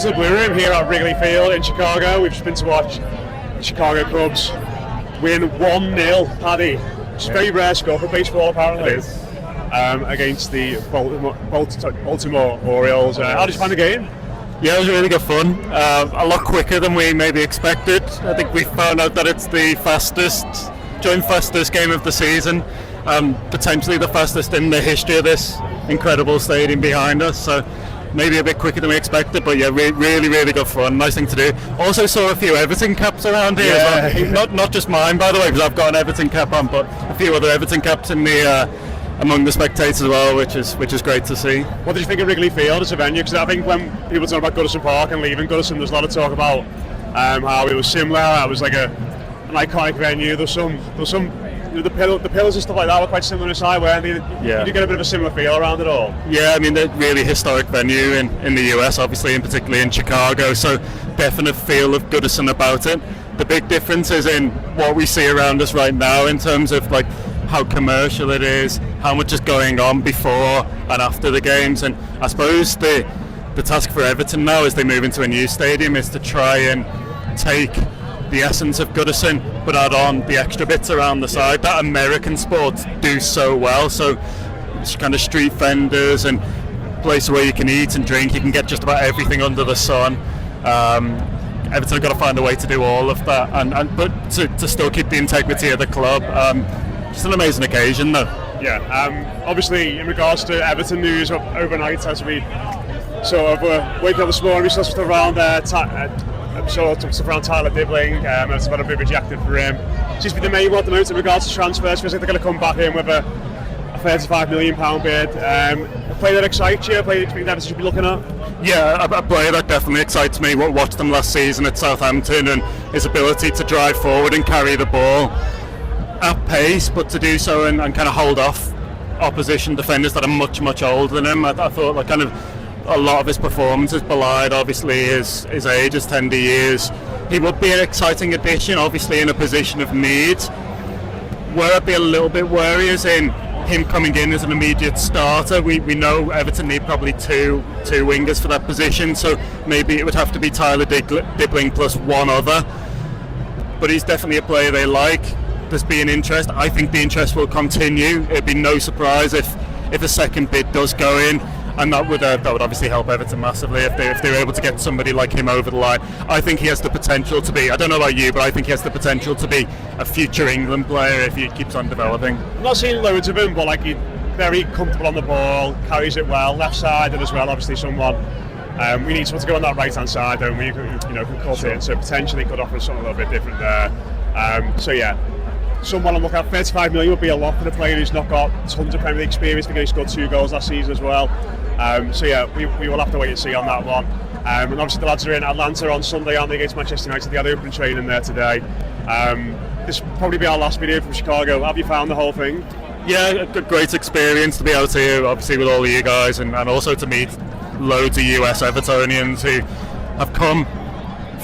Welcome to the Blue Room here at Wrigley Field in Chicago. We've just been to watch the Chicago Cubs win 1-0, Paddy. It's a very rare score for baseball, apparently. It is. Against the Baltimore Orioles. How did you find the game? Yeah, it was really good fun. A lot quicker than we maybe expected. I think we found out that it's the joint fastest game of the season. Potentially the fastest in the history of this incredible stadium behind us. So maybe a bit quicker than we expected, but yeah, really good fun. Nice thing to do. Also saw a few Everton caps around here as well. Not just mine, by the way, because I've got an Everton cap on, but a few other Everton caps in the among the spectators as well, which is great to see. What did you think of Wrigley Field as a venue? Because I think when people talk about Goodison Park and leaving Goodison, there's a lot of talk about how it was similar. It was like an iconic venue. There's some the pillars and stuff like that were quite similar inside, weren't they? Yeah. Did you get a bit of a similar feel around it all? Yeah, I mean, they're really historic venue in the US, obviously, and particularly in Chicago, so definite feel of Goodison about it. The big difference is in what we see around us right now in terms of like how commercial it is, how much is going on before and after the games, and I suppose the task for Everton now as they move into a new stadium is to try and take the essence of Goodison but add on the extra bits around the side that American sports do so well. So it's kind of street vendors and places where you can eat and drink, you can get just about everything under the sun. Everton have got to find a way to do all of that but to still keep the integrity of the club. Just an amazing occasion though. Yeah, obviously in regards to Everton news overnight, as we sort of were waking up this morning, we saw stuff around stuff around Tyler Dibling, and it's about a bit rejected for him. Just be the main one at the moment in regards to transfers. Feels like they're going to come back in with a £35 million bid. A player that excites you, a player that Everton should be looking at? Yeah, a player that definitely excites me. Watched him last season at Southampton and his ability to drive forward and carry the ball at pace, but to do so and kind of hold off opposition defenders that are much older than him. I thought like kind of a lot of his performances belied obviously his age, his tender years. He would be an exciting addition, obviously in a position of need. Where I'd be a little bit wary is in him coming in as an immediate starter. We know Everton need probably two wingers for that position, so maybe it would have to be Tyler Dibling plus one other. But he's definitely a player they like. There's been interest. I think the interest will continue. It'd be no surprise if a second bid does go in, and that would obviously help Everton massively if they're able to get somebody like him over the line. I think he has the potential to be, I don't know about you, but I think he has the potential to be a future England player if he keeps on developing. I'm not seeing loads of him, but like he's very comfortable on the ball, carries it well, left-sided as well. Obviously, someone we need someone to go on that right-hand side, and we can cut it. So potentially could offer something a little bit different there. So yeah. Someone to look at. 35 million would be a lot for the player who's not got tons of Premier League experience because he scored 2 goals last season as well. So yeah, we will have to wait and see on that one. And obviously the lads are in Atlanta on Sunday, aren't they, against Manchester United? They had open training there today. This will probably be our last video from Chicago. Have you found the whole thing? Yeah, a great experience to be out here, obviously with all of you guys, and also to meet loads of US Evertonians who have come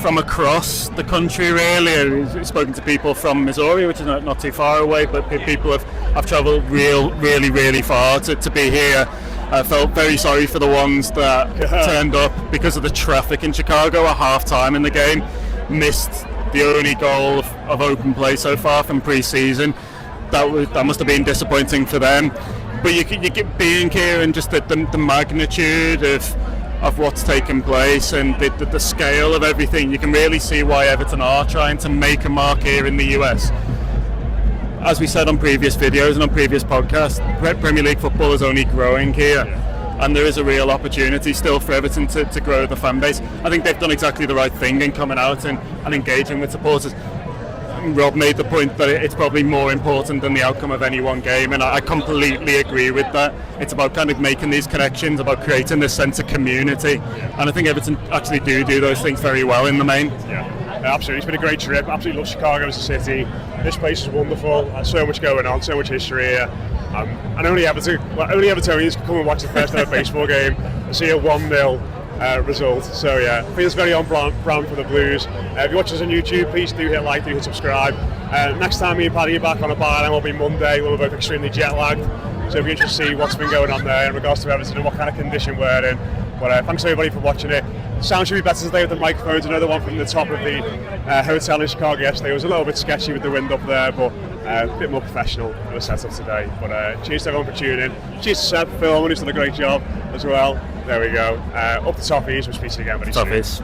from across the country really. I've spoken to people from Missouri, which is not too far away, but people have travelled really far to be here. I felt very sorry for the ones that turned up because of the traffic in Chicago at half-time in the game. Missed the only goal of open play so far from pre-season. That must have been disappointing for them. But you get being here and just the magnitude of what's taken place and the scale of everything, you can really see why Everton are trying to make a mark here in the US. As we said on previous videos and on previous podcasts, Premier League football is only growing here, and there is a real opportunity still for Everton to grow the fan base. I think they've done exactly the right thing in coming out and engaging with supporters. Rob made the point that it's probably more important than the outcome of any one game, and I completely agree with that. It's about kind of making these connections, about creating this sense of community, and I think Everton actually do those things very well in the main. Yeah, absolutely. It's been a great trip. Absolutely love Chicago as a city. This place is wonderful. There's so much going on, so much history here. And only Evertonians can come and watch the first ever baseball game and see a 1-0 result. So yeah, feels very on brand for the Blues. If you watch us on YouTube, please do hit like, do hit subscribe. Next time me and Paddy are back on a byline will be Monday. We're both extremely jet lagged, so it'll be interesting to see what's been going on there in regards to Everton and what kind of condition we're in. But thanks everybody for watching it. Sound should be better today with the microphones. Another one from the top of the hotel in Chicago yesterday. It was a little bit sketchy with the wind up there, but a bit more professional for the setup today. But cheers to everyone for tuning in. Cheers to Seb, Phil, who's done a great job as well. There we go. Up the Toffees. We'll speak to you again very soon. Toffees.